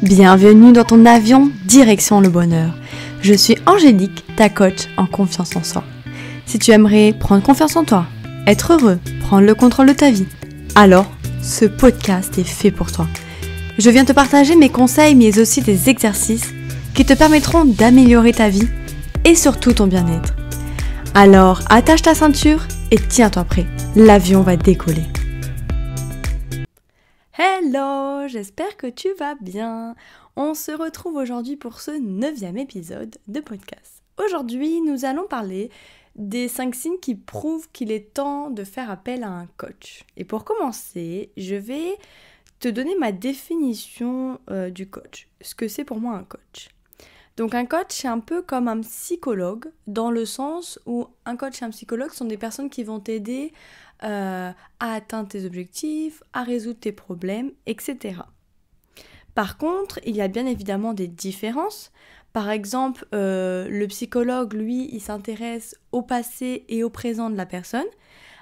Bienvenue dans ton avion direction le bonheur. Je suis Angélique, ta coach en confiance en soi. Si tu aimerais prendre confiance en toi, être heureux, prendre le contrôle de ta vie, alors ce podcast est fait pour toi. Je viens te partager mes conseils mais aussi des exercices qui te permettront d'améliorer ta vie et surtout ton bien-être. Alors attache ta ceinture et tiens-toi prêt, l'avion va décoller. Hello, j'espère que tu vas bien. On se retrouve aujourd'hui pour ce 9e épisode de podcast. Aujourd'hui, nous allons parler des 5 signes qui prouvent qu'il est temps de faire appel à un coach. Et pour commencer, je vais te donner ma définition du coach. Ce que c'est pour moi un coach. Donc un coach, c'est un peu comme un psychologue, dans le sens où un coach et un psychologue sont des personnes qui vont t'aider à atteindre tes objectifs, à résoudre tes problèmes, etc. Par contre, il y a bien évidemment des différences. Par exemple, le psychologue, lui, il s'intéresse au passé et au présent de la personne,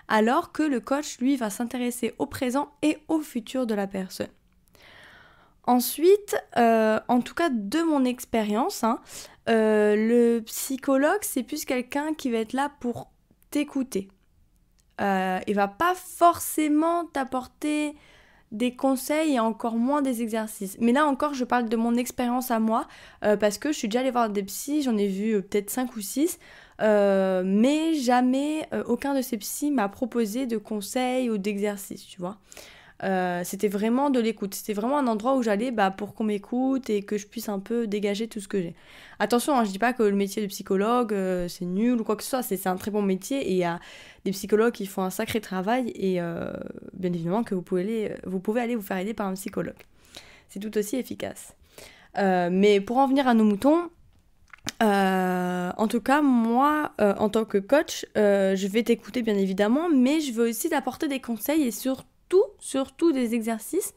alors que le coach, lui, va s'intéresser au présent et au futur de la personne. Ensuite, en tout cas de mon expérience, le psychologue, c'est plus quelqu'un qui va être là pour t'écouter. Il va pas forcément t'apporter des conseils et encore moins des exercices. Mais là encore, je parle de mon expérience à moi, parce que je suis déjà allée voir des psys, j'en ai vu peut-être 5 ou 6, mais jamais aucun de ces psys m'a proposé de conseils ou d'exercices, tu vois. C'était vraiment de l'écoute, c'était vraiment un endroit où j'allais pour qu'on m'écoute et que je puisse un peu dégager tout ce que j'ai. Attention, je dis pas que le métier de psychologue c'est nul ou quoi que ce soit, c'est un très bon métier et il y a des psychologues qui font un sacré travail et bien évidemment que vous pouvez aller vous faire aider par un psychologue. C'est tout aussi efficace. Mais pour en venir à nos moutons, en tout cas moi en tant que coach, je vais t'écouter bien évidemment, mais je veux aussi t'apporter des conseils et surtout des exercices,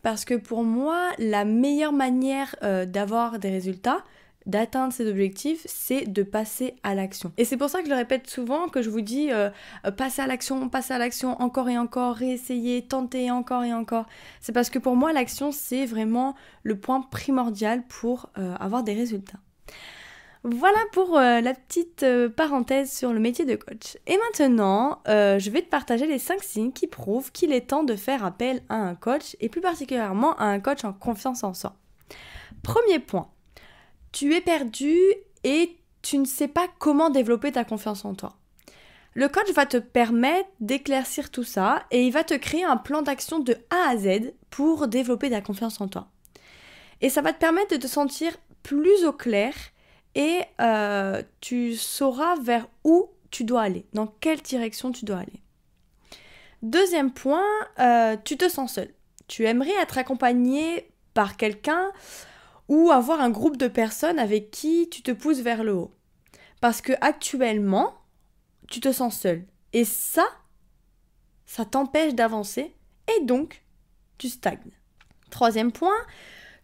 parce que pour moi, la meilleure manière d'avoir des résultats, d'atteindre ses objectifs, c'est de passer à l'action. Et c'est pour ça que je le répète souvent, que je vous dis passer à l'action, encore et encore, réessayer, tenter encore et encore. C'est parce que pour moi, l'action, c'est vraiment le point primordial pour avoir des résultats. Voilà pour la petite parenthèse sur le métier de coach. Et maintenant, je vais te partager les 5 signes qui prouvent qu'il est temps de faire appel à un coach, et plus particulièrement à un coach en confiance en soi. Premier point, tu es perdu et tu ne sais pas comment développer ta confiance en toi. Le coach va te permettre d'éclaircir tout ça et il va te créer un plan d'action de A à Z pour développer ta confiance en toi. Et ça va te permettre de te sentir plus au clair et tu sauras vers où tu dois aller, dans quelle direction tu dois aller. Deuxième point, tu te sens seul. Tu aimerais être accompagné par quelqu'un ou avoir un groupe de personnes avec qui tu te pousses vers le haut. Parce que actuellement, tu te sens seul. Et ça t'empêche d'avancer et donc tu stagnes. Troisième point,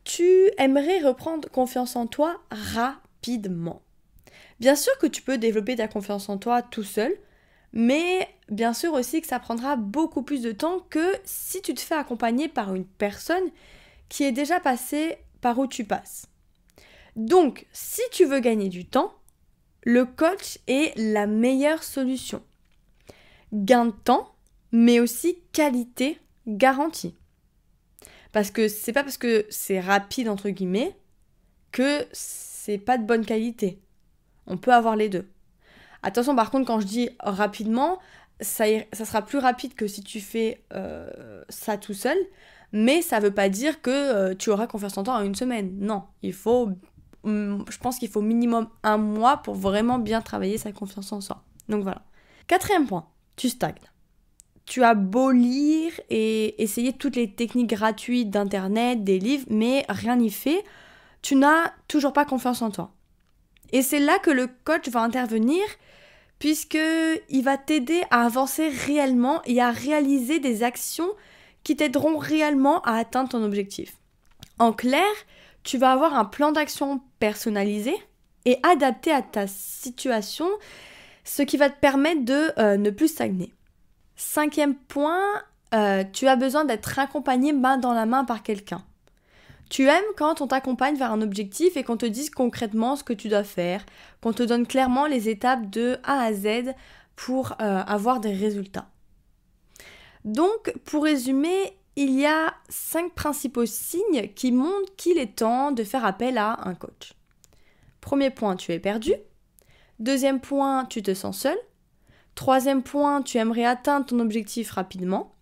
tu aimerais reprendre confiance en toi rapidement. Bien sûr que tu peux développer ta confiance en toi tout seul, mais bien sûr aussi que ça prendra beaucoup plus de temps que si tu te fais accompagner par une personne qui est déjà passée par où tu passes. Donc, si tu veux gagner du temps, le coach est la meilleure solution. Gain de temps, mais aussi qualité garantie. Parce que c'est pas parce que c'est rapide entre guillemets que c'est pas de bonne qualité. On peut avoir les deux. Attention par contre, quand je dis rapidement, ça sera plus rapide que si tu fais ça tout seul, mais ça veut pas dire que tu auras confiance en toi en une semaine. Non, je pense qu'il faut minimum 1 mois pour vraiment bien travailler sa confiance en soi. Donc voilà. 4e point, tu stagnes. Tu as beau lire et essayer toutes les techniques gratuites d'internet, des livres, mais rien n'y fait. Tu n'as toujours pas confiance en toi. Et c'est là que le coach va intervenir, puisqu'il va t'aider à avancer réellement et à réaliser des actions qui t'aideront réellement à atteindre ton objectif. En clair, tu vas avoir un plan d'action personnalisé et adapté à ta situation, ce qui va te permettre de ne plus stagner. 5e point, tu as besoin d'être accompagné main dans la main par quelqu'un. Tu aimes quand on t'accompagne vers un objectif et qu'on te dise concrètement ce que tu dois faire, qu'on te donne clairement les étapes de A à Z pour avoir des résultats. Donc, pour résumer, il y a 5 principaux signes qui montrent qu'il est temps de faire appel à un coach. Premier point, tu es perdu. Deuxième point, tu te sens seul. Troisième point, tu aimerais atteindre ton objectif rapidement.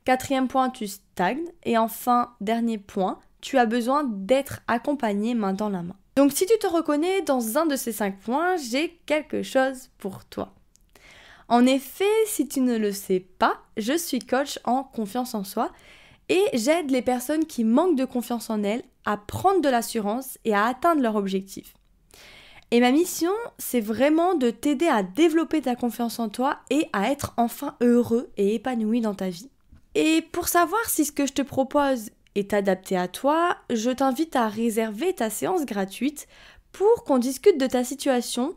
Quatrième point, tu stagnes. Et enfin, dernier point, tu as besoin d'être accompagné main dans la main. Donc si tu te reconnais dans un de ces 5 points, j'ai quelque chose pour toi. En effet, si tu ne le sais pas, je suis coach en confiance en soi et j'aide les personnes qui manquent de confiance en elles à prendre de l'assurance et à atteindre leur objectif. Et ma mission, c'est vraiment de t'aider à développer ta confiance en toi et à être enfin heureux et épanoui dans ta vie. Et pour savoir si ce que je te propose est adapté à toi, je t'invite à réserver ta séance gratuite pour qu'on discute de ta situation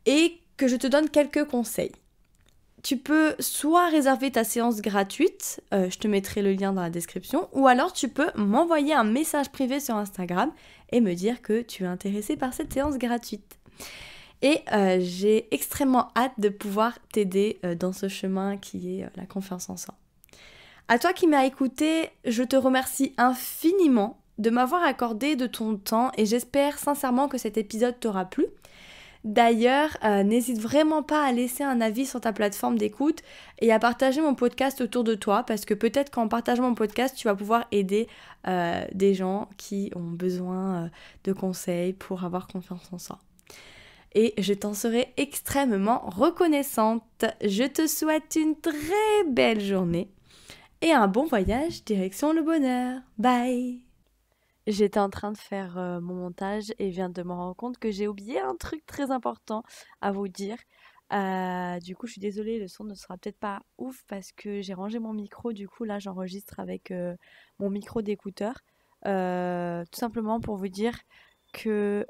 et que je te donne quelques conseils. Tu peux soit réserver ta séance gratuite, je te mettrai le lien dans la description, ou alors tu peux m'envoyer un message privé sur Instagram et me dire que tu es intéressé par cette séance gratuite. Et j'ai extrêmement hâte de pouvoir t'aider dans ce chemin qui est la confiance en soi. À toi qui m'as écouté, je te remercie infiniment de m'avoir accordé de ton temps et j'espère sincèrement que cet épisode t'aura plu. D'ailleurs, n'hésite vraiment pas à laisser un avis sur ta plateforme d'écoute et à partager mon podcast autour de toi parce que peut-être qu'en partageant mon podcast, tu vas pouvoir aider des gens qui ont besoin de conseils pour avoir confiance en soi. Et je t'en serai extrêmement reconnaissante. Je te souhaite une très belle journée et un bon voyage direction le bonheur. Bye! J'étais en train de faire mon montage et viens de me rendre compte que j'ai oublié un truc très important à vous dire. Du coup, je suis désolée, le son ne sera peut-être pas ouf parce que j'ai rangé mon micro. Du coup, là, j'enregistre avec mon micro d'écouteur. Tout simplement pour vous dire que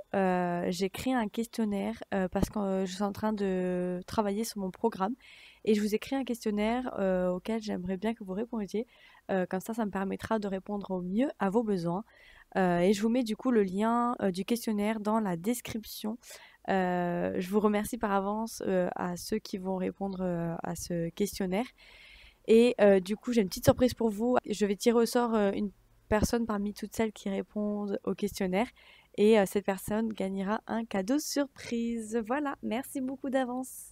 j'ai créé un questionnaire parce que je suis en train de travailler sur mon programme et je vous ai créé un questionnaire auquel j'aimerais bien que vous répondiez. Comme ça me permettra de répondre au mieux à vos besoins. Et je vous mets du coup le lien du questionnaire dans la description. Je vous remercie par avance à ceux qui vont répondre à ce questionnaire. Et du coup, j'ai une petite surprise pour vous. Je vais tirer au sort une personne parmi toutes celles qui répondent au questionnaire. Et cette personne gagnera un cadeau surprise. Voilà, merci beaucoup d'avance.